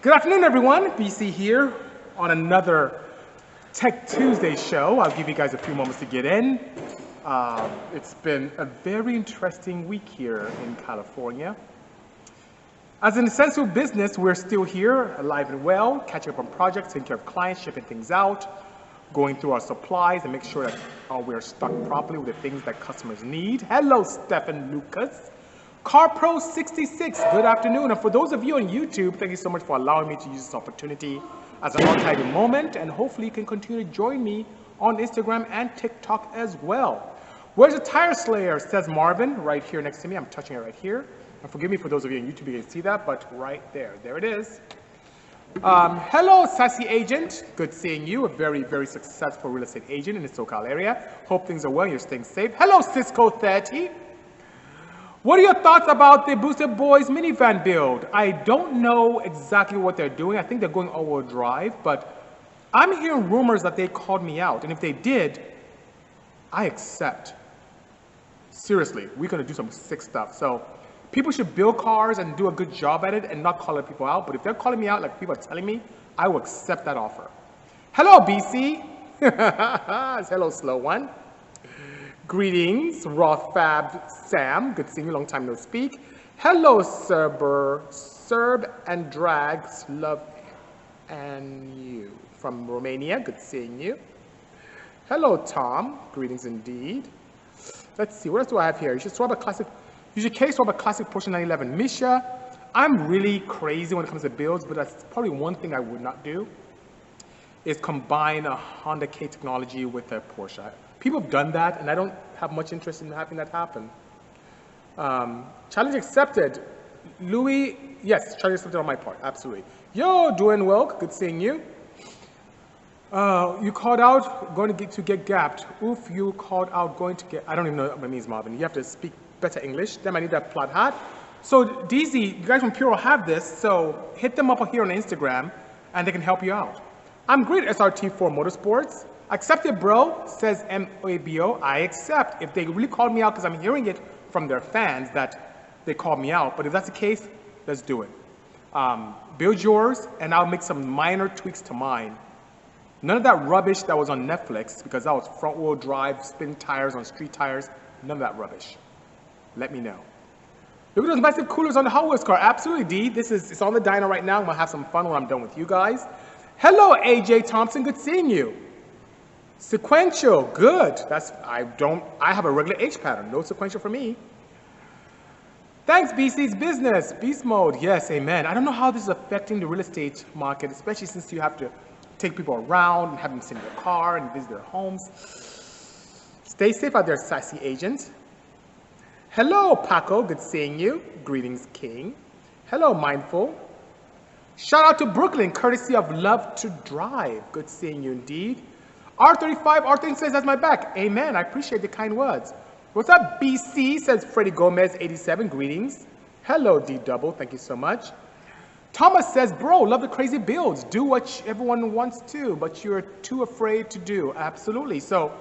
Good afternoon, everyone. BC here on another Tech Tuesday show. I'll give you guys a few moments to get in. It's been a very interesting week here in California. As an essential business, we're still here, alive and well, catching up on projects, taking care of clients, shipping things out, going through our supplies and make sure that we're stocked properly with the things that customers need. Hello, Stephen Lucas. CarPro 66, good afternoon. And for those of you on YouTube, thank you so much for allowing me to use this opportunity as an archiving moment, and hopefully you can continue to join me on Instagram and TikTok as well. Where's the Tire Slayer, says Marvin, right here next to me. I'm touching it right here. And forgive me for those of you on YouTube, you can see that, but right there, there it is. Hello, Sassy Agent. Good seeing you, a very, very successful real estate agent in the SoCal area. Hope things are well, you're staying safe. Hello, Cisco 30. What are your thoughts about the Boosted Boys minivan build? I don't know exactly what they're doing. I think they're going all-wheel drive, but I'm hearing rumors that they called me out. And if they did, I accept. Seriously, we're going to do some sick stuff. So people should build cars and do a good job at it and not call people out. But if they're calling me out like people are telling me, I will accept that offer. Hello, BC. Hello, Slow One. Greetings, Rothfab Sam. Good seeing you, long time no speak. Hello, Serb and Drags, love and you. From Romania, good seeing you. Hello, Tom. Greetings indeed. Let's see, what else do I have here? You should swap a classic. You should swap a classic Porsche 911. Misha, I'm really crazy when it comes to builds, but that's probably one thing I would not do, is combine a Honda K technology with a Porsche. People have done that, and I don't have much interest in having that happen. Challenge accepted. Louis, yes, challenge accepted on my part, absolutely. Yo, doing well, good seeing you. You called out, going to get gapped. Oof, you called out, going to get, I don't even know what it means, Marvin. You have to speak better English. Then I need that plot hat. So, DZ, you guys from Puro have this, so hit them up here on Instagram, and they can help you out. I'm great at SRT4 Motorsports. Accepted, bro, says MABO. I accept. If they really called me out, because I'm hearing it from their fans that they called me out, but if that's the case, let's do it. Build yours, and I'll make some minor tweaks to mine. None of that rubbish that was on Netflix, because that was front-wheel drive, spin tires on street tires. None of that rubbish. Let me know. Look at those massive coolers on the Hot Wheels car. Absolutely, D. It's on the dyno right now. I'm going to have some fun when I'm done with you guys. Hello, AJ Thompson. Good seeing you. Sequential, good. I have a regular H pattern, no sequential for me. Thanks, BC's business. Beast mode, yes, amen. I don't know how this is affecting the real estate market, especially since you have to take people around and have them sit in their car and visit their homes. Stay safe out there, Sassy Agent. Hello, Paco, good seeing you. Greetings, King. Hello, Mindful. Shout out to Brooklyn, courtesy of Love to Drive. Good seeing you indeed. R35, R30 says, that's my back. Amen. I appreciate the kind words. What's up, BC? Says Freddie Gomez, 87. Greetings. Hello, D-Double. Thank you so much. Thomas says, bro, love the crazy builds. Do what everyone wants to, but you're too afraid to do. Absolutely. So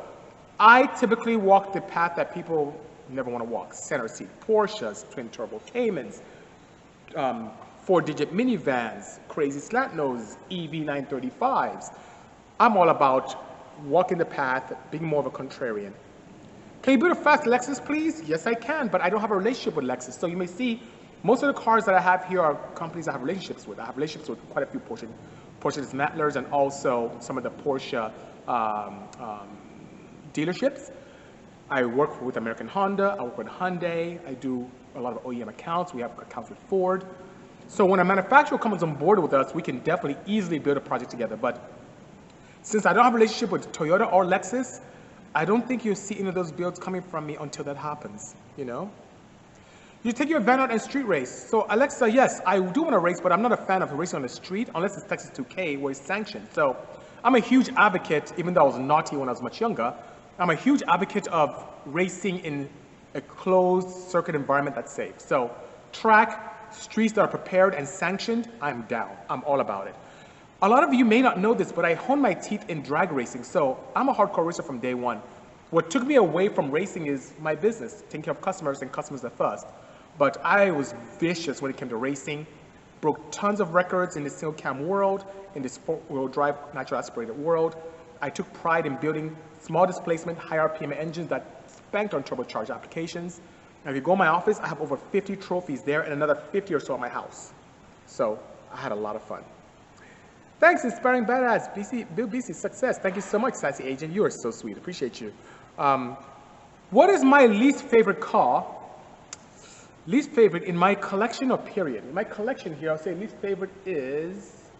I typically walk the path that people never want to walk. Center seat Porsches, twin turbo Caymans, 4-digit minivans, crazy slant nose, EV 935s. I'm all about walking the path, being more of a contrarian. Can you build a fast Lexus, please? Yes, I can, but I don't have a relationship with Lexus. So you may see most of the cars that I have here are companies I have relationships with. I have relationships with quite a few Porsche dismantlers and also some of the Porsche dealerships. I work with American Honda, I work with Hyundai, I do a lot of OEM accounts. We have accounts with Ford. So when a manufacturer comes on board with us, we can definitely easily build a project together. But since I don't have a relationship with Toyota or Lexus, I don't think you'll see any of those builds coming from me until that happens, you know? You take your van out and street race. So Alexa, yes, I do want to race, but I'm not a fan of racing on the street unless it's Texas 2K where it's sanctioned. So I'm a huge advocate, even though I was naughty when I was much younger, I'm a huge advocate of racing in a closed circuit environment that's safe. So track, streets that are prepared and sanctioned, I'm down. I'm all about it. A lot of you may not know this, but I honed my teeth in drag racing, so I'm a hardcore racer from day one. What took me away from racing is my business, taking care of customers and customers at first. But I was vicious when it came to racing. broke tons of records in the single cam world, in this four-wheel drive natural aspirated world. I took pride in building small displacement, high RPM engines that spanked on turbocharged applications. And if you go in my office, I have over 50 trophies there and another 50 or so at my house. So I had a lot of fun. Thanks, Inspiring Badass, Bill BC, success. Thank you so much, Sassy Agent. You are so sweet. Appreciate you. What is my least favorite car? Least favorite in my collection or period? In my collection here, I'll say least favorite is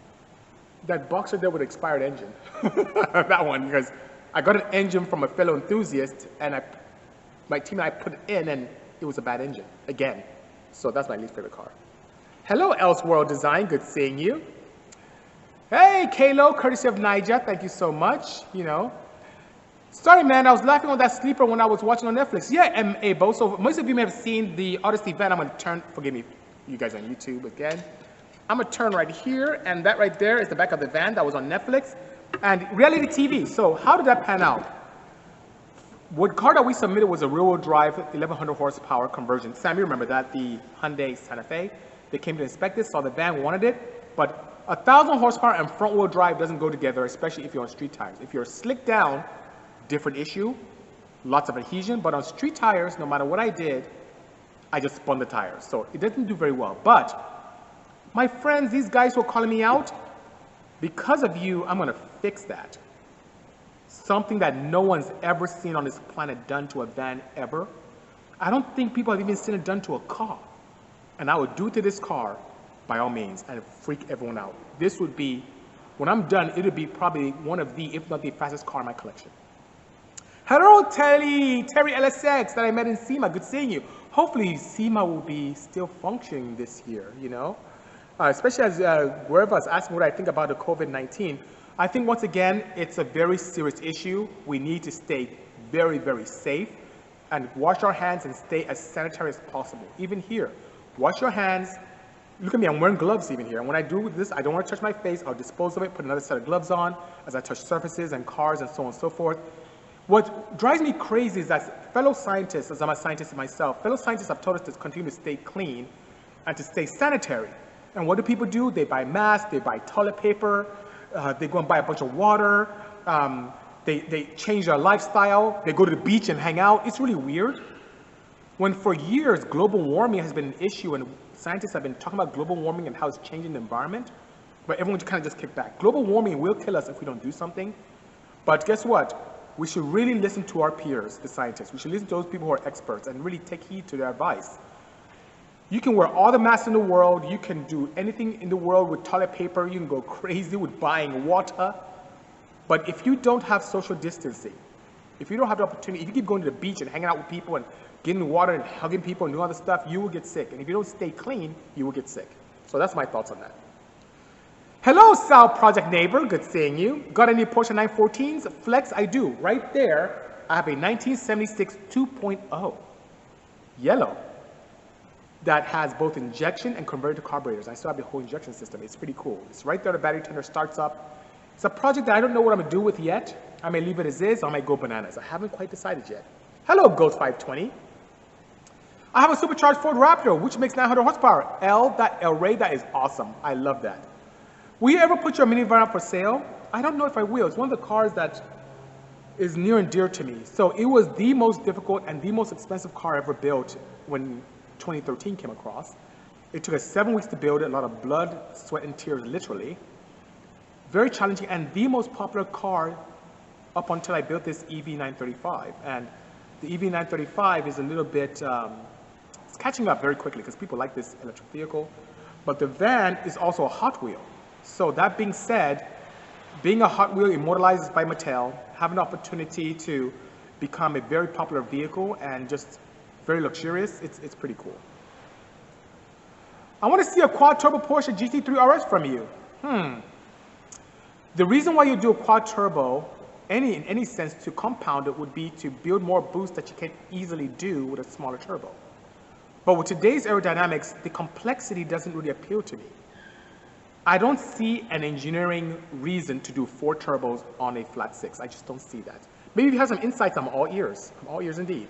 that Boxer there with expired engine. That one, because I got an engine from a fellow enthusiast, and my team and I put it in, and it was a bad engine, again. So that's my least favorite car. Hello, Elseworld Design. Good seeing you. Hey, Kalo, courtesy of Niger. Thank you so much. You know. Sorry, man. I was laughing on that sleeper when I was watching on Netflix. Yeah, Bo. So most of you may have seen the artist event. I'm going to turn. Forgive me, you guys on YouTube again. I'm going to turn right here, and that right there is the back of the van that was on Netflix. And reality TV. So how did that pan out? What car that we submitted was a rear-wheel drive 1,100 horsepower conversion. Sam, you remember that, the Hyundai Santa Fe. They came to inspect it, saw the van, wanted it, but 1,000 horsepower and front-wheel drive doesn't go together, especially if you're on street tires. If you're slick down, different issue, lots of adhesion, but on street tires, no matter what I did, I just spun the tires. So it doesn't do very well. But my friends, these guys who are calling me out, because of you, I'm gonna fix that. Something that no one's ever seen on this planet done to a van ever. I don't think people have even seen it done to a car. And I would do it to this car by all means and freak everyone out. This would be, when I'm done, it would be probably one of the, if not the fastest car in my collection. Hello, Terry LSX that I met in SEMA. Good seeing you. Hopefully SEMA will be still functioning this year, you know? Especially as wherever I was asking what I think about the COVID-19. I think once again, it's a very serious issue. We need to stay very, very safe and wash our hands and stay as sanitary as possible. Even here, wash your hands. Look at me, I'm wearing gloves even here. And when I do this, I don't want to touch my face. I'll dispose of it, put another set of gloves on as I touch surfaces and cars and so on and so forth. What drives me crazy is that fellow scientists, as I'm a scientist myself, fellow scientists have told us to continue to stay clean and to stay sanitary. And what do people do? They buy masks, they buy toilet paper, they go and buy a bunch of water, they change their lifestyle, they go to the beach and hang out. It's really weird. When for years, global warming has been an issue and scientists have been talking about global warming and how it's changing the environment, but everyone kind of just kicked back. Global warming will kill us if we don't do something. But guess what? We should really listen to our peers, the scientists. We should listen to those people who are experts and really take heed to their advice. You can wear all the masks in the world. You can do anything in the world with toilet paper. You can go crazy with buying water. But if you don't have social distancing, if you don't have the opportunity, if you keep going to the beach and hanging out with people and getting water and hugging people and doing other stuff, you will get sick. And if you don't stay clean, you will get sick. So that's my thoughts on that. Hello, Sal Project Neighbor. Good seeing you. Got any Porsche 914s? Flex, I do. Right there, I have a 1976 2.0 yellow that has both injection and converted to carburetors. I still have the whole injection system. It's pretty cool. It's right there. The battery tender starts up. It's a project that I don't know what I'm going to do with yet. I may leave it as is, or I might go bananas. I haven't quite decided yet. Hello, Ghost 520. I have a supercharged Ford Raptor, which makes 900 horsepower. El Rey, that is awesome. I love that. Will you ever put your minivan up for sale? I don't know if I will. It's one of the cars that is near and dear to me. So it was the most difficult and the most expensive car ever built when 2013 came across. It took us 7 weeks to build it, a lot of blood, sweat, and tears, literally. Very challenging, and the most popular car up until I built this EV935. And the EV935 is a little bit, it's catching up very quickly because people like this electric vehicle. But the van is also a Hot Wheel. So that being said, being a Hot Wheel immortalized by Mattel, having the opportunity to become a very popular vehicle and just very luxurious, it's pretty cool. I want to see a quad turbo Porsche GT3 RS from you. The reason why you do a quad turbo, in any sense, to compound it would be to build more boost that you can't easily do with a smaller turbo. But with today's aerodynamics, the complexity doesn't really appeal to me. I don't see an engineering reason to do 4 turbos on a flat 6. I just don't see that. Maybe if you have some insights, I'm all ears. I'm all ears indeed.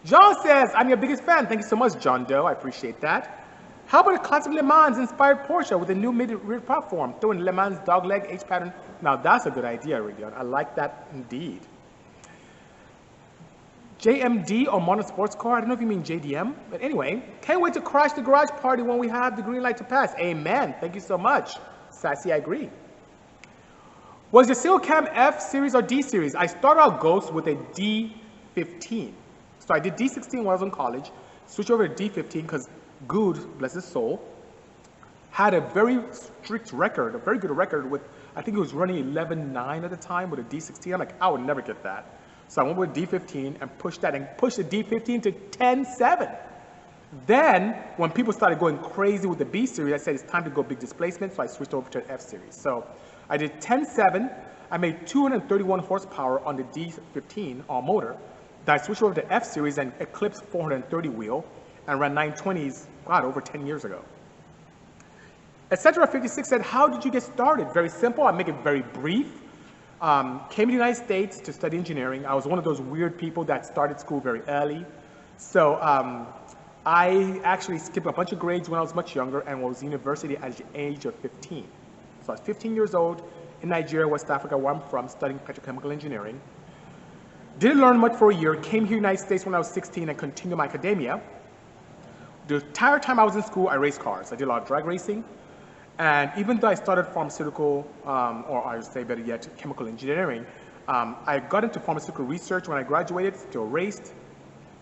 John says, I'm your biggest fan. Thank you so much, John Doe. I appreciate that. How about a classic Le Mans inspired Porsche with a new mid-rear platform, throwing Le Mans dogleg H pattern? Now that's a good idea, Ridion. I like that indeed. JMD or modern sports car? I don't know if you mean JDM, but anyway, can't wait to crash the garage party when we have the green light to pass. Amen. Thank you so much. Sassy, I agree. Was your single cam F series or D series? I started out Ghost with a D15. So I did D16 when I was in college, switched over to D15 because Good, bless his soul, had a very strict record, a very good record with, I think it was running 11.9 at the time with a D16. I'm like, I would never get that. So I went with D15 and pushed that and pushed the D15 to 10.7. Then, when people started going crazy with the B series, I said it's time to go big displacement, so I switched over to an F series. So I did 10.7. I made 231 horsepower on the D15 all motor. Then I switched over to F series and eclipsed 430 wheel and ran 920s, God, over 10 years ago. Etc56 said, how did you get started? Very simple. I'll make it very brief. Came to the United States to study engineering. I was one of those weird people that started school very early. So I actually skipped a bunch of grades when I was much younger and was in university at the age of 15. So I was 15 years old in Nigeria, West Africa, where I'm from, studying petrochemical engineering. Didn't learn much for a year, came here to the United States when I was 16 and continued my academia. The entire time I was in school, I raced cars. I did a lot of drag racing. And even though I started pharmaceutical, or I would say better yet, chemical engineering, I got into pharmaceutical research when I graduated, still raced.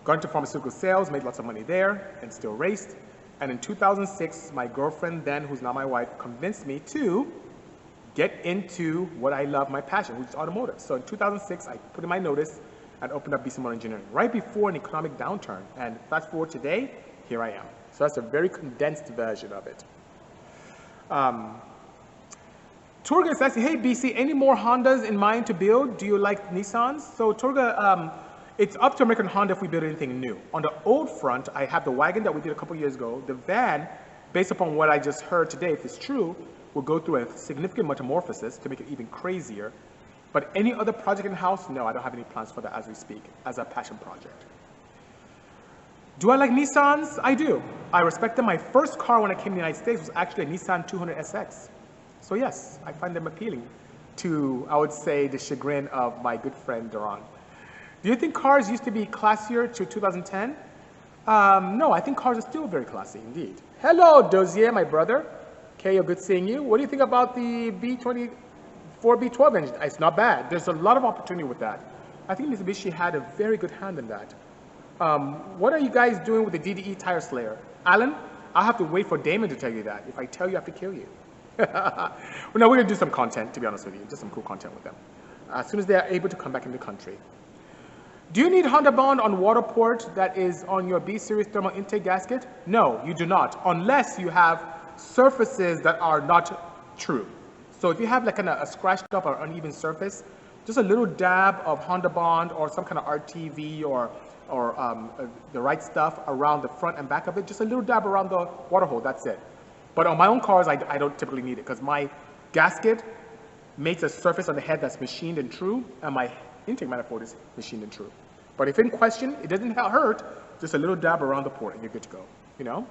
Got into pharmaceutical sales, made lots of money there, and still raced. And in 2006, my girlfriend then, who's now my wife, convinced me to get into what I love, my passion, which is automotive. So in 2006, I put in my notice and opened up Bisimoto Engineering, right before an economic downturn. And fast forward today, here I am. So that's a very condensed version of it. Turga says, hey BC, any more Hondas in mind to build? Do you like Nissans? So Turga, it's up to American Honda if we build anything new. On the old front, I have the wagon that we did a couple years ago. The van, based upon what I just heard today, if it's true, will go through a significant metamorphosis to make it even crazier. But any other project in-house, no, I don't have any plans for that as we speak, as a passion project. Do I like Nissans? I do. I respect them. My first car when I came to the United States was actually a Nissan 200SX. So yes, I find them appealing to, I would say, the chagrin of my good friend Duran. Do you think cars used to be classier to 2010? No, I think cars are still very classy indeed. Hello, Dozier, my brother. Kayo, good seeing you. What do you think about the B24 B12 engine? It's not bad. There's a lot of opportunity with that. I think Mitsubishi had a very good hand in that. What are you guys doing with the DDE Tire Slayer? Alan, I'll have to wait for Damon to tell you that. If I tell you, I have to kill you. Well, no, we're going to do some content, to be honest with you. Just some cool content with them. As soon as they are able to come back in the country. Do you need Honda Bond on water port that is on your B-Series thermal intake gasket? No, you do not, unless you have surfaces that are not true. So if you have like a scratched up or uneven surface, just a little dab of Honda Bond or some kind of RTV or the right stuff around the front and back of it, just a little dab around the water hole, that's it. But on my own cars, I don't typically need it because my gasket makes a surface on the head that's machined and true, and my intake manifold is machined and true. But if in question, it doesn't hurt, just a little dab around the port and you're good to go, you know?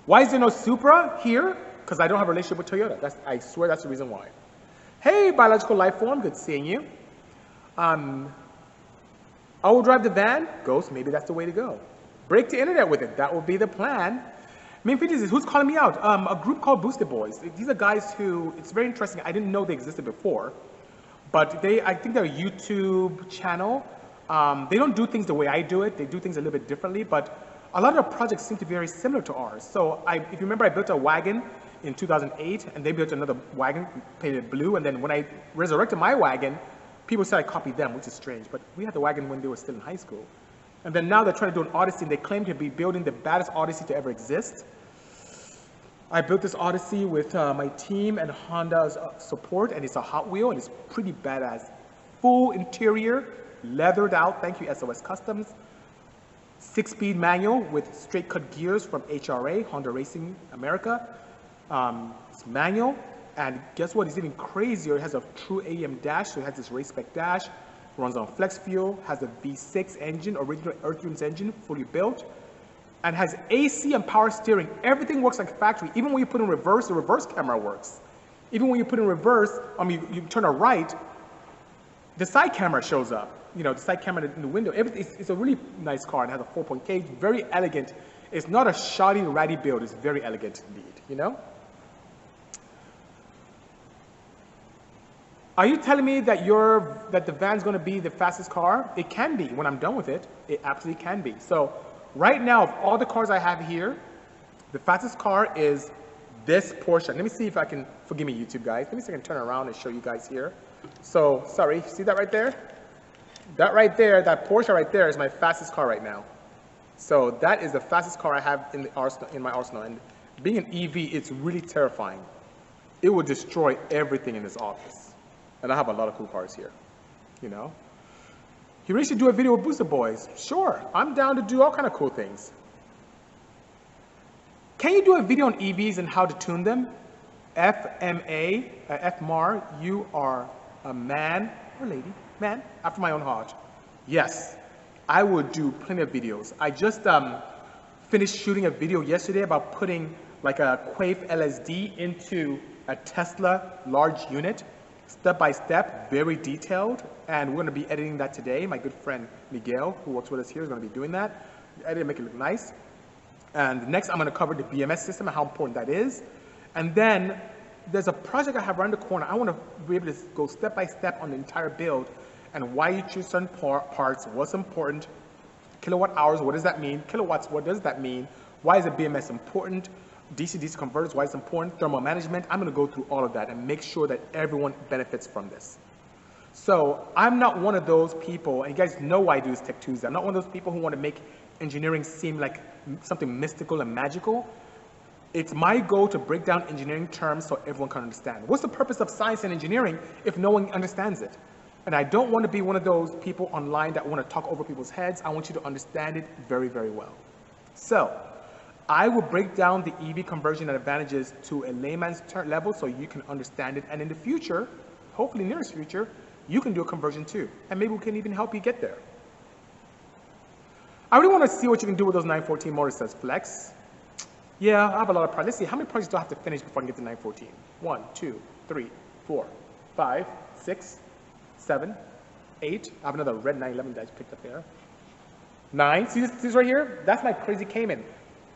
Why is there no Supra here? Because I don't have a relationship with Toyota. I swear that's the reason why. Hey, biological life form, good seeing you. I will drive the van. Ghost, maybe that's the way to go. Break the internet with it. That will be the plan. Main features is, who's calling me out? A group called Boosted Boys. These are guys who, it's very interesting. I didn't know they existed before, but I think they're a YouTube channel. They don't do things the way I do it. They do things a little bit differently, but a lot of the projects seem to be very similar to ours. So if you remember, I built a wagon in 2008, and they built another wagon, painted it blue, and then when I resurrected my wagon, people said I copied them, which is strange, but we had the wagon when they were still in high school. And then now they're trying to do an Odyssey, and they claim to be building the baddest Odyssey to ever exist. I built this Odyssey with my team and Honda's support, and it's a Hot Wheel, and it's pretty badass. Full interior, leathered out, thank you SOS Customs. 6-speed manual with straight cut gears from HRA, Honda Racing America. It's manual, and guess what? It's even crazier. It has a true AEM dash, so it has this race spec dash. Runs on flex fuel, has a V6 engine, original Earthrooms engine, fully built. and has AC and power steering. Everything works like factory. Even when you put in reverse, the reverse camera works. Even when you put in reverse, you turn a right, the side camera shows up. You know, the side camera in the window. It's a really nice car. It has a 4-point cage, very elegant. It's not a shoddy, ratty build. It's very elegant indeed, you know? Are you telling me that the van's gonna be the fastest car? It can be when I'm done with it. It absolutely can be. So right now, of all the cars I have here, the fastest car is this Porsche. Let me see if I can, forgive me YouTube guys. Let me see if I can turn around and show you guys here. So, sorry, see that right there? That right there, that Porsche right there is my fastest car right now. So that is the fastest car I have in my arsenal. And being an EV, it's really terrifying. It will destroy everything in this office. And I have a lot of cool cars here, you know? You really should do a video with Booster Boys. Sure, I'm down to do all kind of cool things. Can you do a video on EVs and how to tune them? FMAR, you are a man or lady, man, after my own heart. Yes, I would do plenty of videos. I just finished shooting a video yesterday about putting like a Quave LSD into a Tesla large unit, step by step, very detailed, and we're gonna be editing that today. My good friend Miguel, who works with us here, is gonna be doing that. Edit and make it look nice. And next I'm gonna cover the BMS system and how important that is. And then there's a project I have around the corner. I wanna be able to go step by step on the entire build and why you choose certain parts, what's important, kilowatt hours, what does that mean? Kilowatts, what does that mean? Why is a BMS important? DC-DC converters, why it's important? Thermal management. I'm gonna go through all of that and make sure that everyone benefits from this. So I'm not one of those people, and you guys know why I do this Tech Tuesday. I'm not one of those people who want to make engineering seem like something mystical and magical. It's my goal to break down engineering terms so everyone can understand. What's the purpose of science and engineering if no one understands it? And I don't want to be one of those people online that want to talk over people's heads. I want you to understand it very, very well. So I will break down the EV conversion and advantages to a layman's level so you can understand it. And in the future, hopefully nearest future, you can do a conversion too. And maybe we can even help you get there. I really want to see what you can do with those 914 motors, says Flex. Yeah, I have a lot of projects. Let's see, how many projects do I have to finish before I can get to 914? 1, 2, 3, 4, 5, 6, 7, 8. I have another red 911 that I just picked up there. 9, see this right here? That's my crazy Cayman.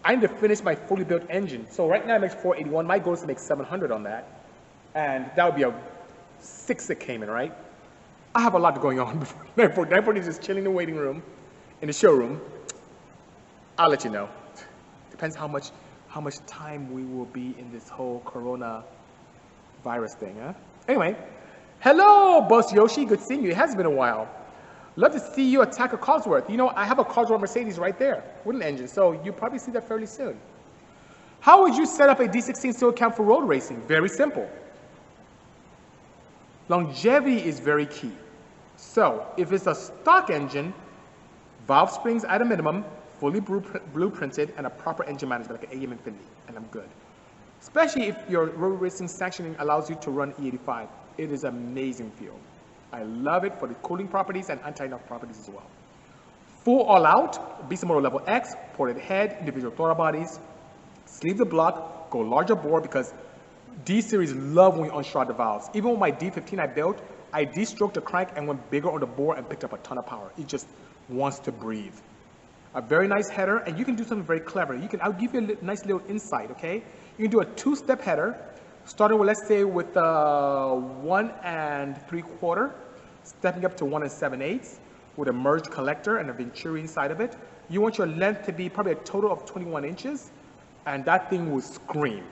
I need to finish my fully built engine. So right now it makes 481. My goal is to make 700 on that. And that would be a 6-stick Cayman, right? I have a lot going on before 914 is just chilling in the waiting room, in the showroom. I'll let you know. Depends how much time we will be in this whole corona virus thing, huh? Anyway, hello, Boss Yoshi. Good seeing you. It has been a while. Love to see you attack a Cosworth. You know, I have a Cosworth Mercedes right there with an engine, so you'll probably see that fairly soon. How would you set up a D16 still account for road racing? Very simple. Longevity is very key. So if it's a stock engine, valve springs at a minimum, fully blueprinted, and a proper engine management like an AM Infinity, and I'm good. Especially if your road racing sanctioning allows you to run E85. It is an amazing field. I love it for the cooling properties and anti-knock properties as well. Full all-out, Bisimoto level X, ported head, individual throttle bodies, sleeve the block, go larger bore because D-Series love when you unshroud the valves. Even with my D15 I built, I de-stroked the crank and went bigger on the bore and picked up a ton of power. It just wants to breathe. A very nice header, and you can do something very clever. I'll give you a nice little insight, okay? You can do a 2-step header, starting with, let's say, with 1 3/4, stepping up to 1 7/8, with a merged collector and a venturi inside of it. You want your length to be probably a total of 21 inches, and that thing will scream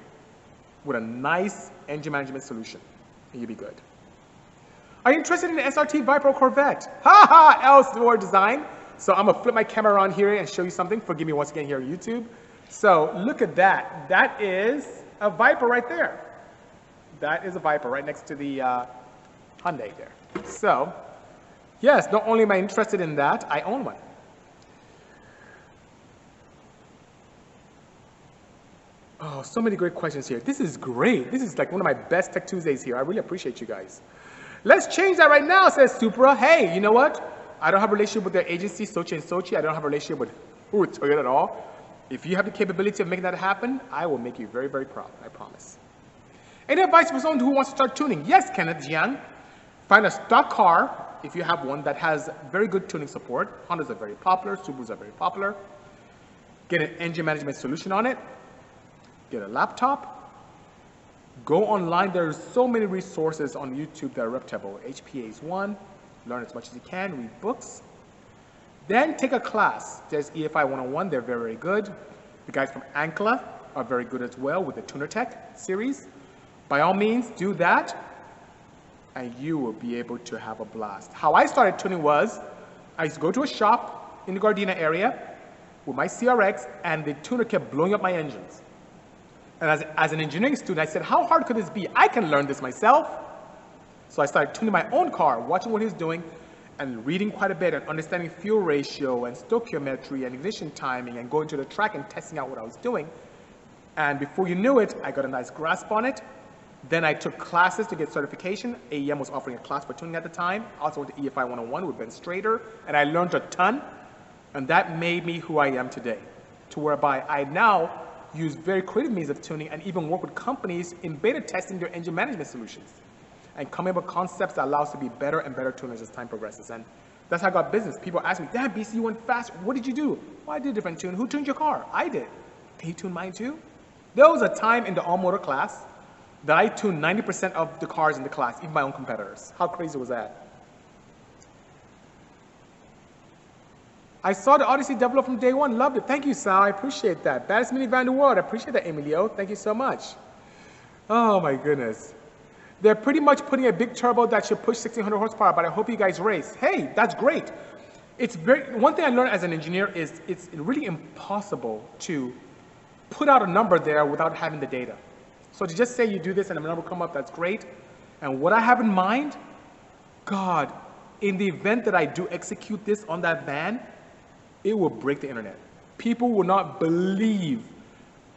with a nice engine management solution, and you'll be good. Are you interested in the SRT Viper Corvette? Ha ha, Elseworld design. So I'm gonna flip my camera around here and show you something. Forgive me once again here on YouTube. So look at that. That is a Viper right there. That is a Viper right next to the Hyundai there. So yes, not only am I interested in that, I own one. Oh, so many great questions here. This is great. This is like one of my best Tech Tuesdays here. I really appreciate you guys. Let's change that right now, says Supra. Hey, you know what? I don't have a relationship with their agency, Sochi and Sochi. I don't have a relationship with Toyota at all. If you have the capability of making that happen, I will make you very, very proud, I promise. Any advice for someone who wants to start tuning? Yes, Kenneth Jiang. Find a stock car, if you have one, that has very good tuning support. Hondas are very popular, Subarus are very popular. Get an engine management solution on it. Get a laptop. Go online. There's so many resources on YouTube that are reputable. HPA is one. Learn as much as you can. Read books. Then take a class. There's EFI 101. They're very, very good. The guys from Ankla are very good as well with the Tuner Tech series. By all means, do that, and you will be able to have a blast. How I started tuning was, I used to go to a shop in the Gardena area with my CRX, and the tuner kept blowing up my engines. And as an engineering student, I said, how hard could this be? I can learn this myself. So I started tuning my own car, watching what he's doing, and reading quite a bit, and understanding fuel ratio, and stoichiometry, and ignition timing, and going to the track and testing out what I was doing. And before you knew it, I got a nice grasp on it. Then I took classes to get certification. AEM was offering a class for tuning at the time. I also went to EFI 101 with Ben Strader, and I learned a ton. And that made me who I am today, to whereby I now use very creative means of tuning and even work with companies in beta testing their engine management solutions and coming up with concepts that allow us to be better and better tuners as time progresses. And that's how I got business. People ask me, damn, BC, you went fast. What did you do? Well, I did a different tune. Who tuned your car? I did. Can you tune mine too? There was a time in the all-motor class that I tuned 90% of the cars in the class, even my own competitors. How crazy was that? I saw the Odyssey develop from day one, loved it. Thank you, Sal, I appreciate that. Baddest minivan in the world, I appreciate that, Emilio. Thank you so much. Oh my goodness. They're pretty much putting a big turbo that should push 1600 horsepower, but I hope you guys race. Hey, that's great. One thing I learned as an engineer is it's really impossible to put out a number there without having the data. So to just say you do this and a number come up, that's great. And what I have in mind, God, in the event that I do execute this on that van, it will break the internet. People will not believe.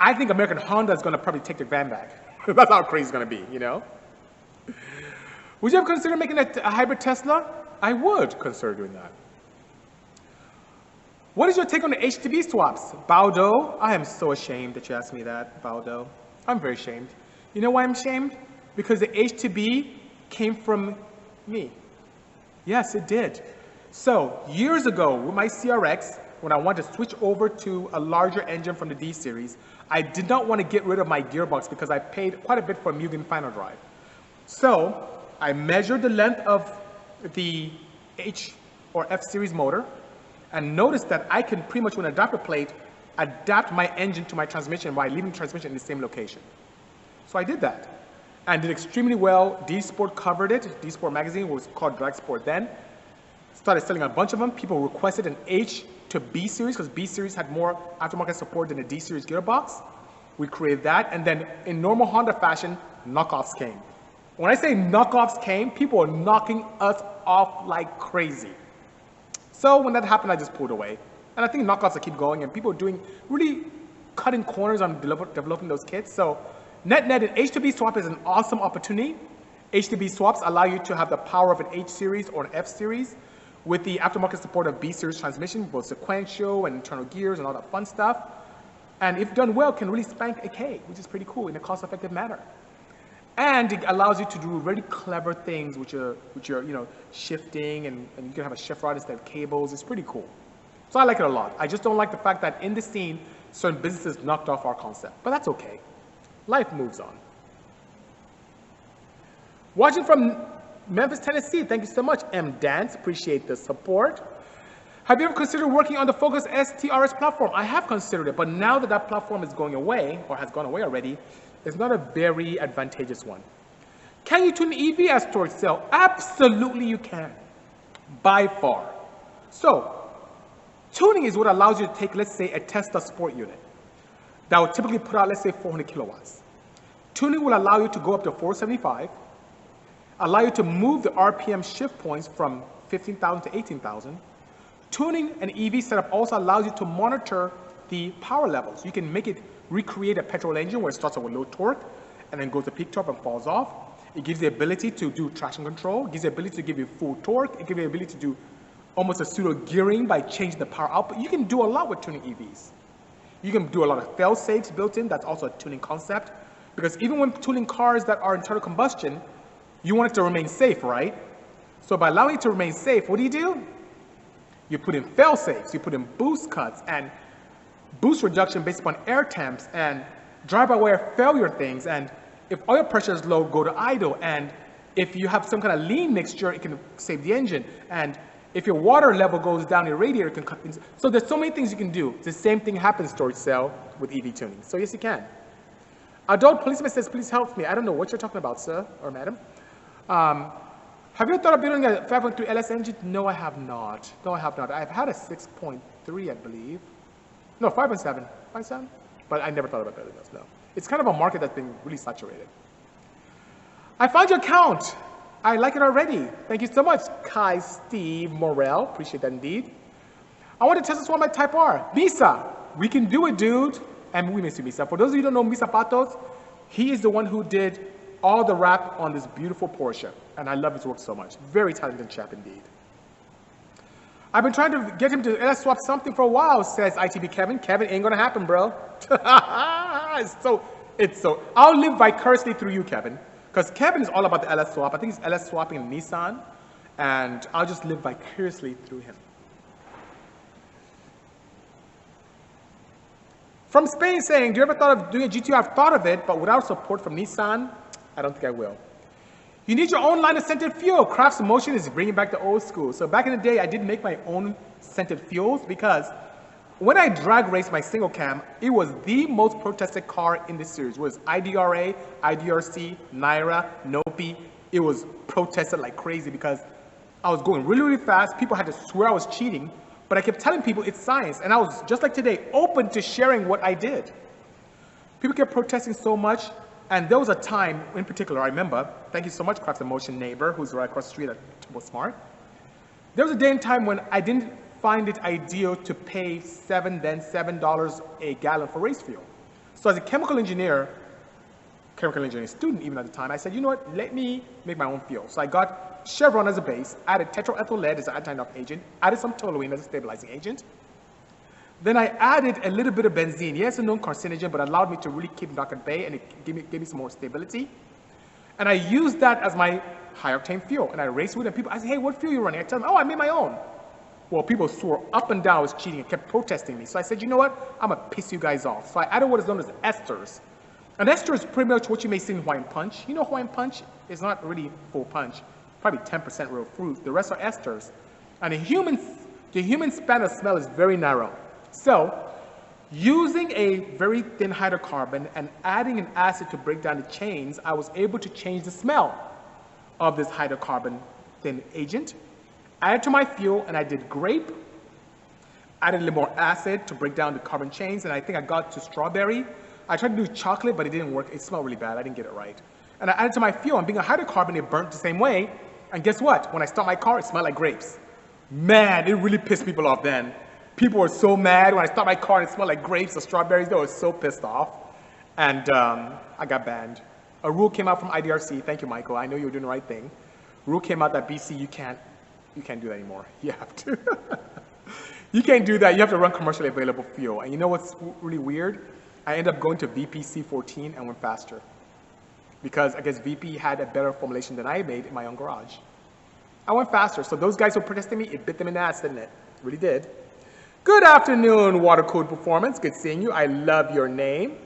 I think American Honda is going to probably take their van back. That's how crazy it's going to be, you know? Would you ever consider making a hybrid Tesla? I would consider doing that. What is your take on the H2B swaps? Baldo, I am so ashamed that you asked me that, Baldo. I'm very ashamed. You know why I'm ashamed? Because the H2B came from me. Yes, it did. So years ago with my CRX, when I wanted to switch over to a larger engine from the D series, I did not want to get rid of my gearbox because I paid quite a bit for a Mugen final drive. So I measured the length of the H or F series motor and noticed that I can pretty much with an adapter plate adapt my engine to my transmission by leaving the transmission in the same location. So I did that and did extremely well. D-Sport covered it. D-Sport magazine was called Drag Sport then. Started selling a bunch of them. People requested an H to B series because B series had more aftermarket support than the D series gearbox. We created that, and then in normal Honda fashion, knockoffs came. When I say knockoffs came, people were knocking us off like crazy. So when that happened, I just pulled away. And I think knockoffs will keep going, and people are doing really cutting corners on developing those kits. So net-net, an H2B swap is an awesome opportunity. H2B swaps allow you to have the power of an H series or an F series with the aftermarket support of B series transmission, both sequential and internal gears and all that fun stuff. And if done well, can really spank a K, which is pretty cool in a cost-effective manner. And it allows you to do really clever things, which are shifting, and you can have a shift rod instead of cables. It's pretty cool. So I like it a lot. I just don't like the fact that in the scene, certain businesses knocked off our concept. But that's okay. Life moves on. Watching from Memphis, Tennessee. Thank you so much, M. Dance. Appreciate the support. Have you ever considered working on the Focus STRS platform? I have considered it, but now that that platform is going away, or has gone away already, it's not a very advantageous one. Can you tune EV as storage cell? Absolutely you can, by far. So, tuning is what allows you to take, let's say, a Tesla Sport unit that would typically put out, let's say, 400 kilowatts. Tuning will allow you to go up to 475, allow you to move the RPM shift points from 15,000 to 18,000. Tuning an EV setup also allows you to monitor the power levels. You can make it recreate a petrol engine where it starts out with low torque and then goes to peak torque and falls off. It gives the ability to do traction control. It gives the ability to give you full torque. It gives you the ability to do almost a pseudo gearing by changing the power output. You can do a lot with tuning EVs. You can do a lot of fail-safes built in. That's also a tuning concept. Because even when tuning cars that are internal combustion, you want it to remain safe, right? So by allowing it to remain safe, what do? You put in fail-safes, you put in boost cuts, and boost reduction based upon air temps, and drive-by-wire failure things, and if oil pressure is low, go to idle, and if you have some kind of lean mixture, it can save the engine, and if your water level goes down, your radiator can cut things. So there's so many things you can do. The same thing happens, storage cell, with EV tuning. So yes, you can. Adult policeman says, please help me. I don't know what you're talking about, sir or madam. Have you thought of building a 5.3 LS engine? No, I have not. No, I have not. I've had a 6.3, I believe. No, 5.7. 5.7? But I never thought about building those, no. It's kind of a market that's been really saturated. I found your account. I like it already. Thank you so much, Kai Steve Morel. Appreciate that indeed. I want to test this one by Type R. Misa, we can do it, dude. And we miss you, Misa. For those of you who don't know Misa Patos, he is the one who did all the rap on this beautiful Porsche. And I love his work so much. Very talented chap indeed. I've been trying to get him to LS swap something for a while, says ITB Kevin. Kevin, ain't gonna happen, bro. It's so, I'll live vicariously through you, Kevin. Because Kevin is all about the LS swap. I think he's LS swapping in Nissan. And I'll just live vicariously through him. From Spain saying, do you ever thought of doing a GTO? I've thought of it, but without support from Nissan, I don't think I will. You need your own line of scented fuel. Crafts Motion is bringing back the old school. So back in the day, I did make my own scented fuels because when I drag raced my single cam, it was the most protested car in this series. It was IDRA, IDRC, Naira, Nopi. It was protested like crazy because I was going really, really fast. People had to swear I was cheating, but I kept telling people it's science. And I was, just like today, open to sharing what I did. People kept protesting so much. And there was a time, in particular, I remember, thank you so much, Crafts of Motion neighbor, who's right across the street at Turbo Smart. There was a day and time when I didn't find it ideal to pay $7 a gallon for race fuel. So as a chemical engineering student even at the time, I said, you know what, let me make my own fuel. So I got Chevron as a base, added tetraethyl lead as an anti-knock agent, added some toluene as a stabilizing agent. Then I added a little bit of benzene. Yes, a known carcinogen, but allowed me to really keep knock at bay, and it gave me some more stability. And I used that as my high-octane fuel. And I raced with it, and people, I said, hey, what fuel are you running? I tell them, oh, I made my own. Well, people swore up and down I was cheating and kept protesting me. So I said, you know what? I'm going to piss you guys off. So I added what is known as esters. And ester is pretty much what you may see in Hawaiian Punch. You know Hawaiian Punch is not really full punch. Probably 10% real fruit. The rest are esters. And the human span of smell is very narrow. So, using a very thin hydrocarbon and adding an acid to break down the chains, I was able to change the smell of this hydrocarbon thin agent. Added to my fuel, and I did grape. Added a little more acid to break down the carbon chains, and I think I got to strawberry. I tried to do chocolate, but it didn't work. It smelled really bad. I didn't get it right. And I added to my fuel, and being a hydrocarbon, it burnt the same way. And guess what? When I stopped my car, it smelled like grapes. Man, it really pissed people off then. People were so mad when I stopped my car and it smelled like grapes or strawberries. They were so pissed off. And I got banned. A rule came out from IDRC. Thank you, Michael. I know you were doing the right thing. Rule came out that BC, you can't do that anymore. You have to. You can't do that. You have to run commercially available fuel. And you know what's really weird? I ended up going to VPC14 and went faster. Because I guess VP had a better formulation than I made in my own garage. I went faster. So those guys who were protesting me, it bit them in the ass, didn't it? It really did. Good afternoon, Water Code Performance. Good seeing you. I love your name.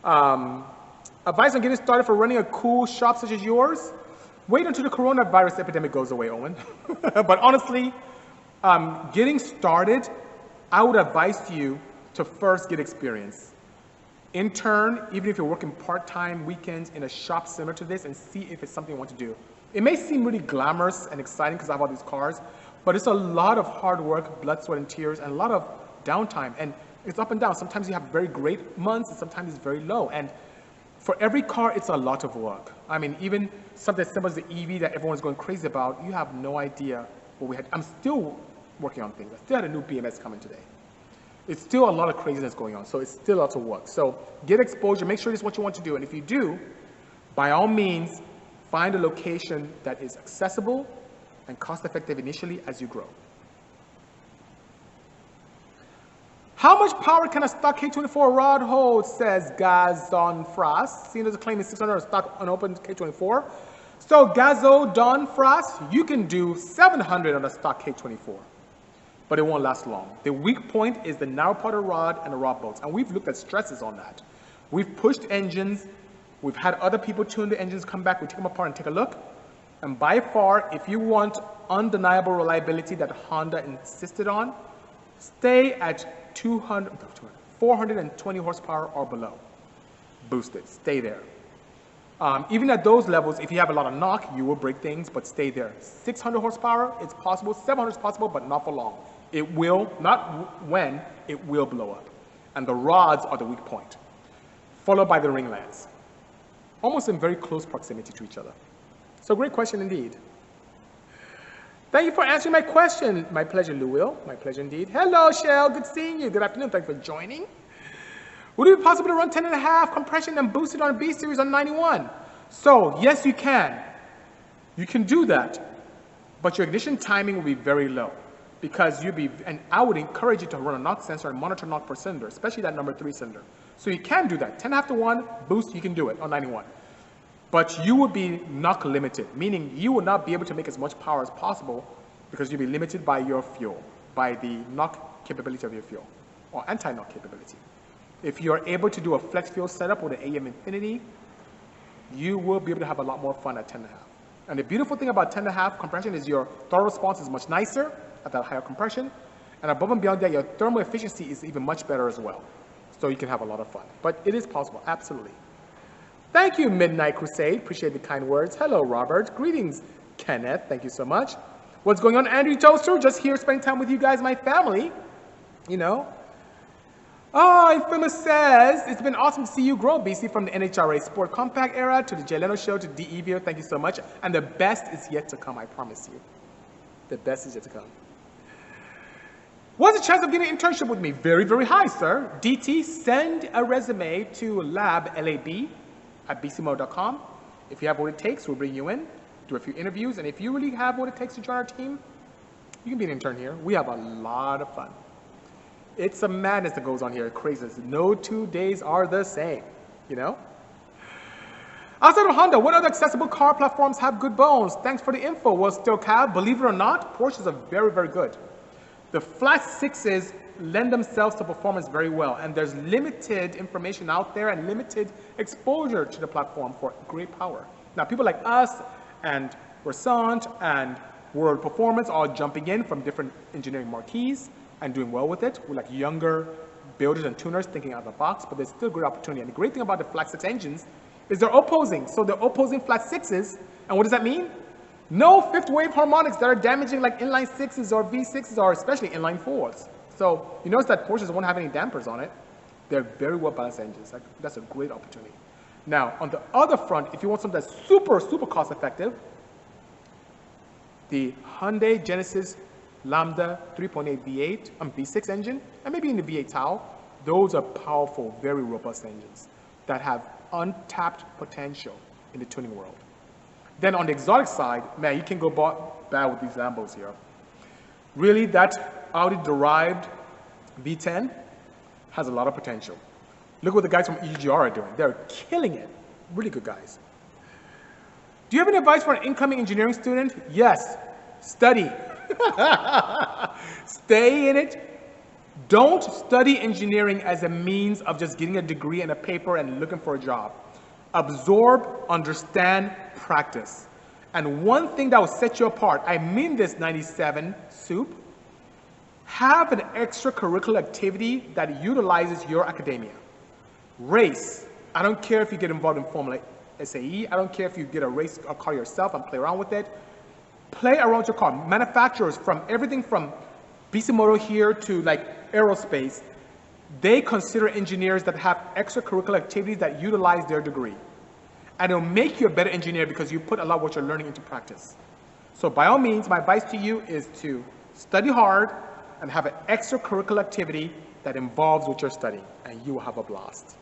Advice on getting started for running a cool shop such as yours? Wait until the coronavirus epidemic goes away, Owen. But honestly, getting started, I would advise you to first get experience. Intern, even if you're working part-time weekends in a shop similar to this, and see if it's something you want to do. It may seem really glamorous and exciting because I have all these cars, but it's a lot of hard work, blood, sweat, and tears, and a lot of downtime. And it's up and down. Sometimes you have very great months, and sometimes it's very low. And for every car, it's a lot of work. I mean, even something as simple as the EV that everyone's going crazy about, you have no idea what we had. I'm still working on things. I still had a new BMS coming today. It's still a lot of craziness going on, so it's still lots of work. So get exposure, make sure this is what you want to do. And if you do, by all means, find a location that is accessible and cost-effective initially as you grow. How much power can a stock K24 rod hold, says Gazon Frost. Seeing as the claim is 600 stock unopened K24. So Gazon Frost, you can do 700 on a stock K24, but it won't last long. The weak point is the narrow powder rod and the rod bolts, and we've looked at stresses on that. We've pushed engines. We've had other people tune the engines, come back, we take them apart and take a look. And by far, if you want undeniable reliability that Honda insisted on, stay at 420 horsepower or below. Boosted, stay there. Even at those levels, if you have a lot of knock, you will break things, but stay there. 600 horsepower, it's possible. 700 is possible, but not for long. It will, not when, it will blow up. And the rods are the weak point, followed by the ringlets, almost in very close proximity to each other. So great question indeed. Thank you for answering my question. My pleasure, Lou Will. My pleasure indeed. Hello, Shell. Good seeing you. Good afternoon. Thanks for joining. Would it be possible to run 10.5 compression and boost it on a B series on 91? So yes, you can. You can do that, but your ignition timing will be very low because and I would encourage you to run a knock sensor and monitor knock per cylinder, especially that number 3 cylinder. So you can do that. 10.5 to 1 boost, you can do it on 91. But you would be knock limited, meaning you will not be able to make as much power as possible because you'll be limited by your fuel, by the knock capability of your fuel, or anti-knock capability. If you're able to do a flex fuel setup with an AM Infinity, you will be able to have a lot more fun at 10.5. And the beautiful thing about 10.5 compression is your throttle response is much nicer at that higher compression. And above and beyond that, your thermal efficiency is even much better as well. So you can have a lot of fun. But it is possible, absolutely. Thank you, Midnight Crusade. Appreciate the kind words. Hello, Robert. Greetings, Kenneth. Thank you so much. What's going on, Andrew Toaster? Just here spending time with you guys, my family. You know. Oh, Infamous says, it's been awesome to see you grow, BC, from the NHRA Sport Compact era to the Jay Leno Show to DEVO. Thank you so much. And the best is yet to come, I promise you. The best is yet to come. What's the chance of getting an internship with me? Very, very high, sir. DT, send a resume to lab@bisimoto.com. If you have what it takes, we'll bring you in, do a few interviews, and if you really have what it takes to join our team, you can be an intern here. We have a lot of fun. It's a madness that goes on here, craziness. No 2 days are the same, you know? Outside of Honda, what other accessible car platforms have good bones? Thanks for the info. Well, still cab, believe it or not, Porsches are very, very good. The flat sixes lend themselves to performance very well, and there's limited information out there and limited exposure to the platform for great power. Now, people like us and Versant and World Performance are jumping in from different engineering marquees and doing well with it. We're like younger builders and tuners thinking out of the box, but there's still great opportunity. And the great thing about the flat six engines is they're opposing. So they're opposing flat sixes, and what does that mean? No fifth wave harmonics that are damaging like inline sixes or V6s or especially inline fours. So you notice that Porsches won't have any dampers on it. They're very well balanced engines. That's a great opportunity. Now, on the other front, if you want something that's super, super cost effective, the Hyundai Genesis Lambda 3.8 V8 V6 engine, and maybe in the V8 Tau, those are powerful, very robust engines that have untapped potential in the tuning world. Then on the exotic side, man, you can go bad with these Lambos here. Really, that Audi-derived V10 has a lot of potential. Look what the guys from EGR are doing. They're killing it. Really good guys. Do you have any advice for an incoming engineering student? Yes. Study. Stay in it. Don't study engineering as a means of just getting a degree and a paper and looking for a job. Absorb, understand, practice. And one thing that will set you apart, I mean this 97 soup, have an extracurricular activity that utilizes your academia. Race. I don't care if you get involved in Formula SAE. I don't care if you get a car yourself and play around with it. Play around with your car. Manufacturers from everything from Bisimoto here to like aerospace, they consider engineers that have extracurricular activities that utilize their degree. And it'll make you a better engineer because you put a lot of what you're learning into practice. So by all means, my advice to you is to study hard and have an extracurricular activity that involves what you're studying, and you will have a blast.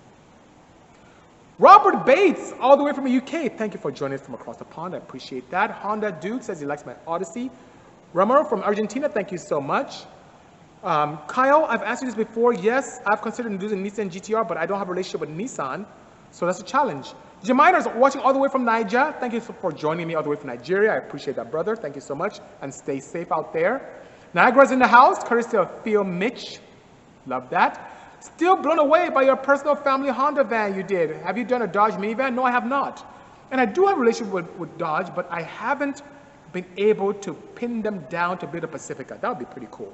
Robert Bates, all the way from the UK. Thank you for joining us from across the pond. I appreciate that. Honda Dude says he likes my Odyssey. Ramiro from Argentina, thank you so much. Kyle, I've asked you this before. Yes, I've considered using Nissan GTR, but I don't have a relationship with Nissan, so that's a challenge. Jeminer's watching all the way from Niger. Thank you for joining me all the way from Nigeria. I appreciate that, brother. Thank you so much, and stay safe out there. Niagara's in the house, courtesy of Phil Mitch. Love that. Still blown away by your personal family Honda van you did. Have you done a Dodge minivan? No, I have not. And I do have a relationship with Dodge, but I haven't been able to pin them down to build a Pacifica. That would be pretty cool.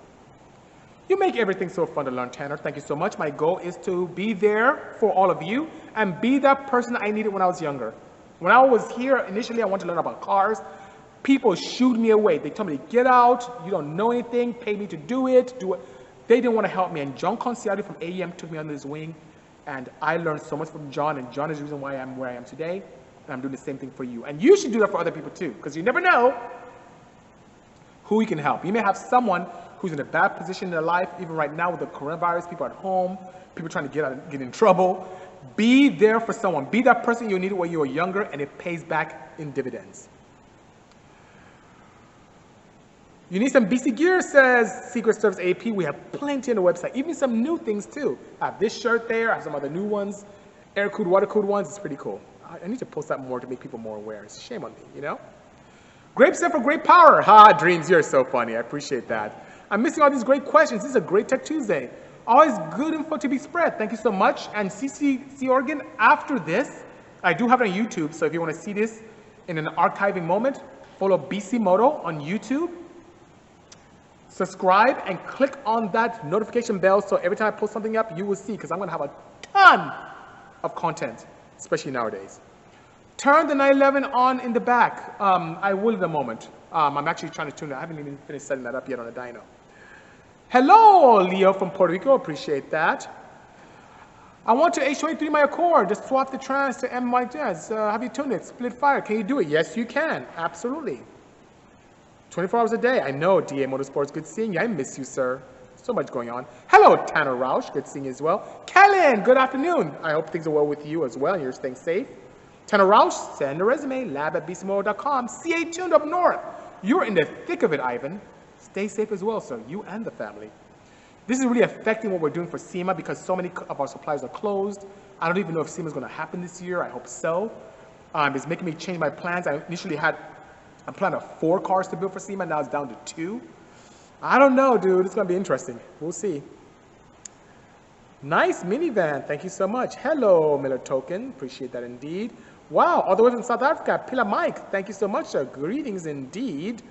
You make everything so fun to learn, Tanner. Thank you so much. My goal is to be there for all of you and be that person I needed when I was younger. When I was here, initially I wanted to learn about cars. People shooed me away. They told me to get out, you don't know anything, pay me to do it. They didn't want to help me. And John Conciati from AEM took me under his wing. And I learned so much from John. And John is the reason why I'm where I am today. And I'm doing the same thing for you. And you should do that for other people too. Because you never know who you can help. You may have someone who's in a bad position in their life, even right now with the coronavirus, people at home, people trying to get in trouble. Be there for someone. Be that person you needed when you were younger, and it pays back in dividends. You need some BC gear, says Secret Service AP. We have plenty on the website, even some new things too. I have this shirt there, I have some other new ones, air-cooled, water-cooled ones. It's pretty cool. I need to post that more to make people more aware. It's a shame on me, you know? Grape set for great power. Ha, Dreams, you're so funny. I appreciate that. I'm missing all these great questions. This is a great Tech Tuesday. Always good info to be spread. Thank you so much. And CCC Oregon, after this, I do have it on YouTube. So if you want to see this in an archiving moment, follow Bisimoto on YouTube. Subscribe and click on that notification bell so every time I post something up, you will see, because I'm going to have a ton of content, especially nowadays. Turn the 911 on in the back. I will in a moment. I'm actually trying to tune it. I haven't even finished setting that up yet on the dyno. Hello, Leo from Puerto Rico. Appreciate that. I want to H23 my Accord. Just swap the trans to M like this. Have you tuned it? Split fire. Can you do it? Yes, you can. Absolutely. 24 hours a day. I know, DA Motorsports. Good seeing you. I miss you, sir. So much going on. Hello, Tanner Roush. Good seeing you as well. Kellen, good afternoon. I hope things are well with you as well and you're staying safe. Tanner Roush, send a resume, lab@bisimoto.com. CA tuned up north. You're in the thick of it, Ivan. Stay safe as well, sir. You and the family. This is really affecting what we're doing for SEMA because so many of our suppliers are closed. I don't even know if SEMA is going to happen this year. I hope so. It's making me change my plans. I initially had a plan of 4 cars to build for SEMA. Now it's down to 2. I don't know, dude. It's going to be interesting. We'll see. Nice minivan. Thank you so much. Hello, Miller Token. Appreciate that indeed. Wow, all the way from South Africa. Pila Mike. Thank you so much, sir. Greetings indeed.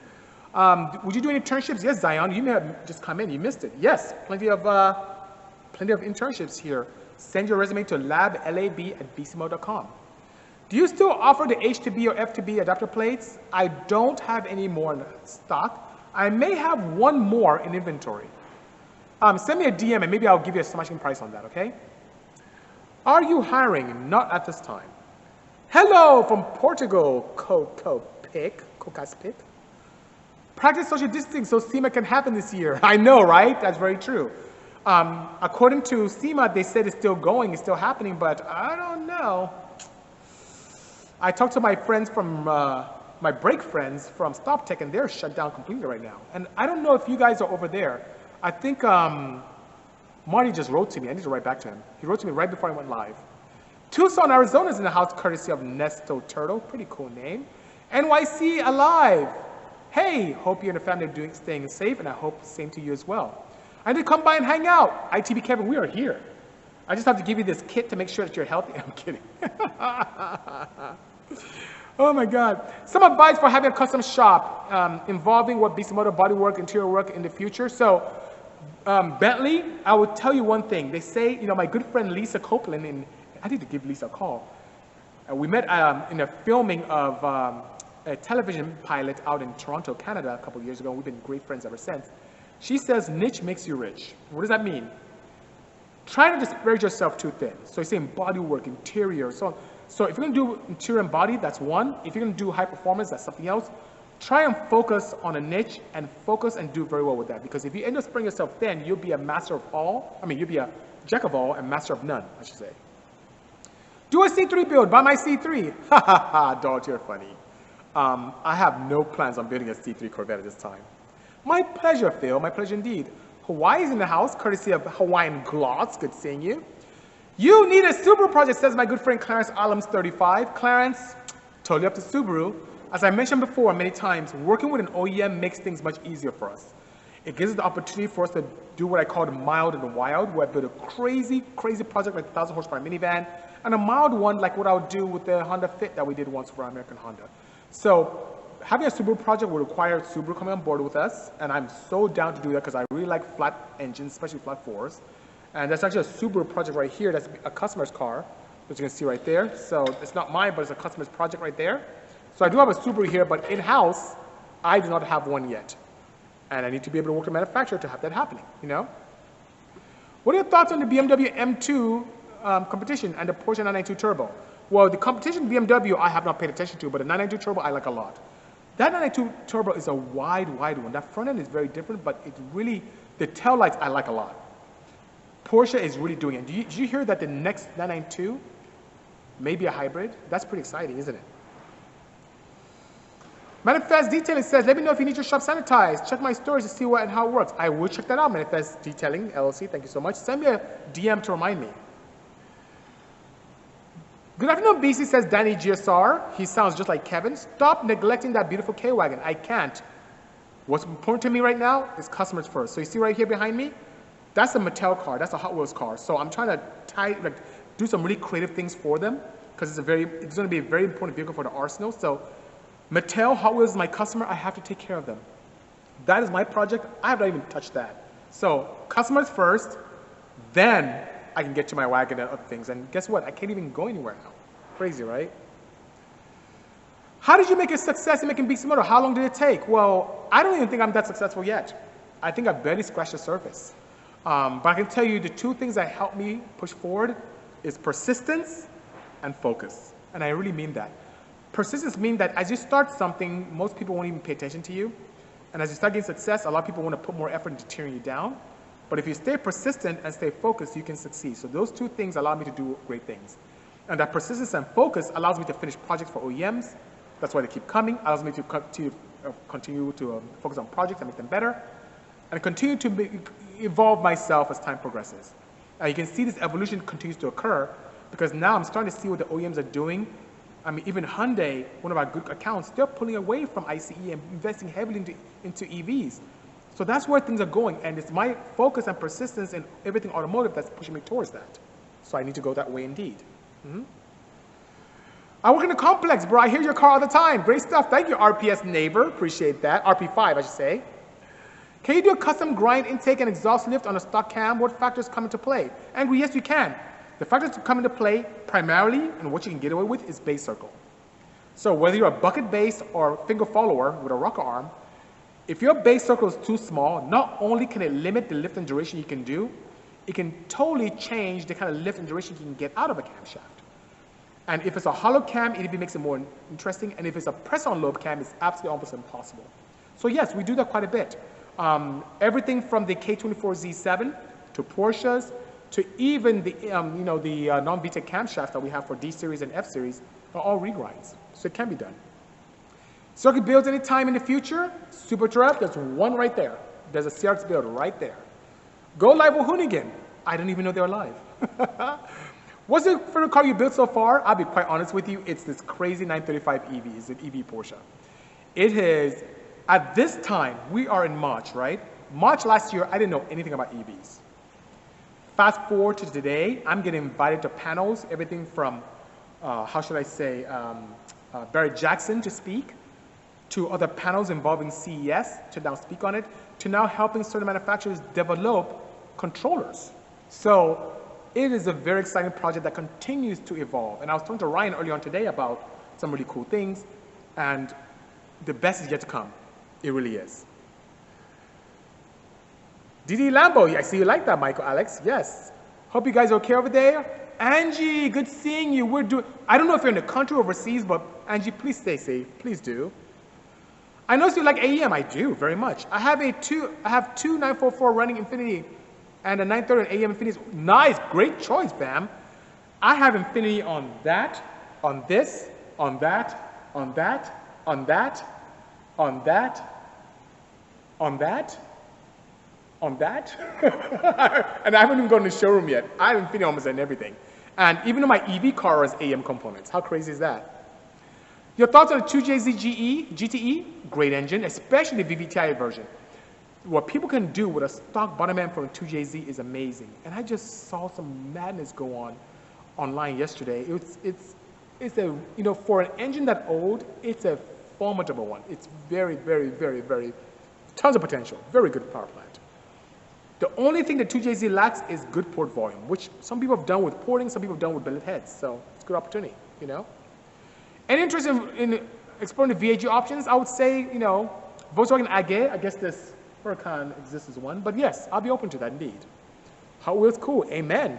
Would you do any internships? Yes, Zion. You may have just come in. You missed it. Yes, plenty of internships here. Send your resume to lab@bisimoto.com. Do you still offer the H2B or F2B adapter plates? I don't have any more in stock. I may have one more in inventory. Send me a DM and maybe I'll give you a smashing price on that, okay? Are you hiring? Not at this time. Hello from Portugal, Cocas Pick. Practice social distancing so SEMA can happen this year. I know, right? That's very true. According to SEMA, they said it's still going, it's still happening, but I don't know. I talked to my friends from, my brake friends from StopTech, and they're shut down completely right now. And I don't know if you guys are over there. I think Marty just wrote to me. I need to write back to him. He wrote to me right before I went live. Tucson, Arizona is in the house, courtesy of Nesto Turtle. Pretty cool name. NYC Alive. Hey, hope you and the family are staying safe, and I hope the same to you as well. I need to come by and hang out. ITB Kevin, we are here. I just have to give you this kit to make sure that you're healthy. I'm kidding. Oh my God. Some advice for having a custom shop involving what Bisimoto bodywork, interior work in the future. So Bentley, I will tell you one thing. They say, you know, my good friend Lisa Copeland, and I need to give Lisa a call. We met in a filming of a television pilot out in Toronto, Canada a couple of years ago. We've been great friends ever since. She says, niche makes you rich. What does that mean? Try not to spread yourself too thin. So you're saying bodywork, interior, so on. So if you're going to do interior and body, that's one. If you're going to do high performance, that's something else. Try and focus on a niche and focus and do very well with that. Because if you end up spreading yourself thin, you'll be a master of all. I mean, you'll be a jack of all and master of none, I should say. Do a C3 build. Buy my C3. Ha ha ha, Dodge, you're funny. I have no plans on building a C3 Corvette at this time. My pleasure, Phil. My pleasure indeed. Hawaii's in the house, courtesy of Hawaiian Gloss. Good seeing you. You need a Subaru project, says my good friend Clarence Alums 35. Clarence, totally up to Subaru. As I mentioned before many times, working with an OEM makes things much easier for us. It gives us the opportunity for us to do what I call the mild and the wild, where I build a crazy, crazy project like the 1,000 horsepower minivan, and a mild one like what I would do with the Honda Fit that we did once for American Honda. So having a Subaru project will require Subaru coming on board with us, and I'm so down to do that because I really like flat engines, especially flat fours. And that's actually a Subaru project right here. That's a customer's car, which you can see right there. So it's not mine, but it's a customer's project right there. So I do have a Subaru here, but in-house, I do not have one yet. And I need to be able to work with a manufacturer to have that happening, you know? What are your thoughts on the BMW M2 competition and the Porsche 992 Turbo? Well, the competition BMW I have not paid attention to, but the 992 Turbo I like a lot. That 992 Turbo is a wide one. That front end is very different, but it's really, the tail lights I like a lot. Porsche is really doing it. Did you hear that the next 992 may be a hybrid? That's pretty exciting, isn't it? Manifest Detailing says, let me know if you need your shop sanitized. Check my stories to see what and how it works. I will check that out, Manifest Detailing, LLC. Thank you so much. Send me a DM to remind me. Good afternoon, BC, says Danny GSR. He sounds just like Kevin. Stop neglecting that beautiful K-Wagon. I can't. What's important to me right now is customers first. So you see right here behind me? That's a Mattel car. That's a Hot Wheels car. So I'm trying to do some really creative things for them because it's going to be a very important vehicle for the arsenal. So Mattel, Hot Wheels is my customer. I have to take care of them. That is my project. I have not even touched that. So customers first, then I can get to my wagon and other things. And guess what? I can't even go anywhere now. Crazy, right? How did you make a success in making Bisimoto? How long did it take? Well, I don't even think I'm that successful yet. I think I've barely scratched the surface. But I can tell you the two things that help me push forward is persistence and focus. And I really mean that. Persistence means that as you start something, most people won't even pay attention to you. And as you start getting success, a lot of people want to put more effort into tearing you down. But if you stay persistent and stay focused, you can succeed. So those two things allow me to do great things. And that persistence and focus allows me to finish projects for OEMs. That's why they keep coming. Allows me to continue to focus on projects and make them better. And continue to evolve myself as time progresses. And you can see this evolution continues to occur because now I'm starting to see what the OEMs are doing. I mean, even Hyundai, one of our good accounts, they're pulling away from ICE and investing heavily into EVs. So that's where things are going. And it's my focus and persistence in everything automotive that's pushing me towards that. So I need to go that way indeed. I work in a complex, bro. I hear your car all the time. Great stuff. Thank you, RPS neighbor. Appreciate that. RP5, I should say. Can you do a custom grind intake and exhaust lift on a stock cam? What factors come into play? Angry, yes, you can. The factors that come into play primarily, and what you can get away with, is base circle. So whether you're a bucket base or finger follower with a rocker arm, if your base circle is too small, not only can it limit the lift and duration you can do, it can totally change the kind of lift and duration you can get out of a camshaft. And if it's a hollow cam, it even makes it more interesting. And if it's a press-on lobe cam, it's absolutely almost impossible. So yes, we do that quite a bit. Everything from the K24Z7 to Porsches to even the non-VTEC camshafts that we have for D series and F series are all regrinds. So it can be done. Circuit builds anytime in the future. Super Turret, there's one right there. There's a CRX build right there. Go live with Hoonigan. I don't even know they're live. What's the favorite car you built so far? I'll be quite honest with you. It's this crazy 935 EV. It's an EV Porsche. It is, at this time, we are in March, right? March last year, I didn't know anything about EVs. Fast forward to today, I'm getting invited to panels, everything from, how should I say, Barrett Jackson to speak, to other panels involving CES to now speak on it, to now helping certain manufacturers develop controllers. So it is a very exciting project that continues to evolve. And I was talking to Ryan earlier on today about some really cool things, and the best is yet to come. It really is. DD Lambo, I see you like that, Michael Alex. Yes. Hope you guys are okay over there. Angie, good seeing you. I don't know if you're in the country or overseas, but Angie, please stay safe. Please do. I noticed you like AEM. I do, very much. I have two 944 running Infinity and a 930 AEM Infinity. Nice, great choice, Bam. I have Infinity on that, on this, on that, on that, on that, on that, on that, on that. And I haven't even gone to the showroom yet. I haven't finished almost in everything. And even though my EV car has AM components. How crazy is that? Your thoughts on the 2JZ GTE? Great engine, especially the VVTi version. What people can do with a stock bottom end from a 2JZ is amazing. And I just saw some madness go on online yesterday. It's a, you know, for an engine that old, it's a formidable one. It's very, very, very, very, tons of potential. Very good power plant. The only thing the 2JZ lacks is good port volume, which some people have done with porting, some people have done with billet heads. So it's a good opportunity, you know. Any interest in exploring the VAG options? I would say, you know, Volkswagen Agate, I guess this Huracan exists as one, but yes, I'll be open to that indeed. Hot Wheels, cool, amen.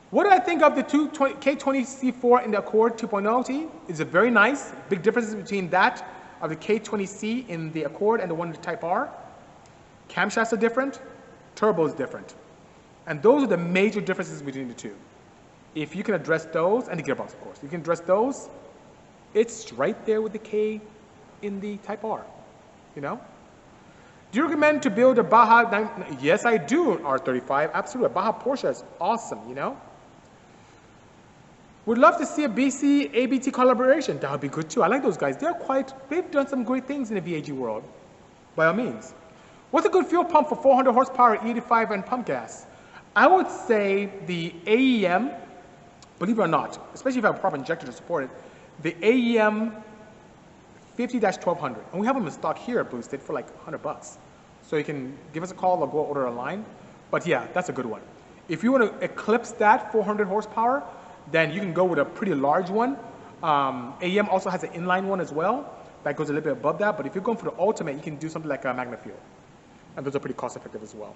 What do I think of the K20C4 in the Accord 2.0 T? It's a very nice, big differences between that of the K20C in the Accord and the one in the Type R. Camshafts are different, turbo is different. And those are the major differences between the two. If you can address those, and the gearbox of course, you can address those, it's right there with the K in the Type R, you know? Do you recommend to build a Baja? Yes, I do, R35, absolutely. A Baja Porsche is awesome, you know? Would love to see a BC ABT collaboration. That would be good too. I like those guys. They've done some great things in the VAG world, by all means. What's a good fuel pump for 400 horsepower, E85 and pump gas? I would say the AEM, believe it or not, especially if you have a proper injector to support it, the AEM 50-1200. And we have them in stock here at Boosted for like $100. So you can give us a call or go order online. But yeah, that's a good one. If you want to eclipse that 400 horsepower, then you can go with a pretty large one. AEM also has an inline one as well. That goes a little bit above that. But if you're going for the ultimate, you can do something like a Magna Fuel. And those are pretty cost effective as well.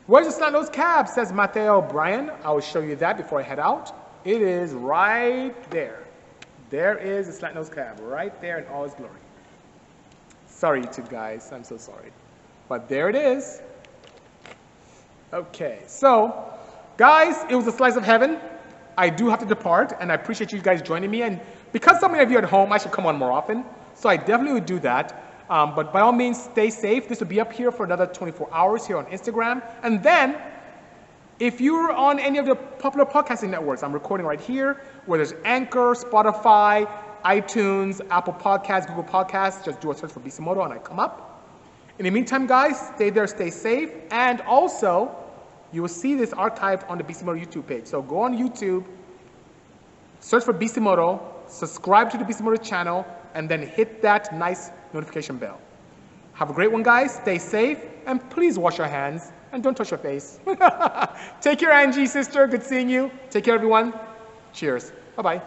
Where's the slant nose cab, says Mateo Bryan. I will show you that before I head out. It is right there. There is the slant nose cab, right there in all its glory. Sorry, YouTube guys, I'm so sorry. But there it is. Okay, so guys, it was a slice of heaven. I do have to depart, and I appreciate you guys joining me. And because so many of you are at home, I should come on more often. So I definitely would do that. But by all means, stay safe. This will be up here for another 24 hours here on Instagram. And then, if you're on any of the popular podcasting networks, I'm recording right here, where there's Anchor, Spotify, iTunes, Apple Podcasts, Google Podcasts. Just do a search for Bisimoto and I come up. In the meantime, guys, stay there, stay safe. And also, you will see this archived on the Bisimoto YouTube page. So go on YouTube, search for Bisimoto, subscribe to the Bisimoto channel, and then hit that nice notification bell. Have a great one, guys. Stay safe, and please wash your hands, and don't touch your face. Take care, Angie, sister. Good seeing you. Take care, everyone. Cheers. Bye-bye.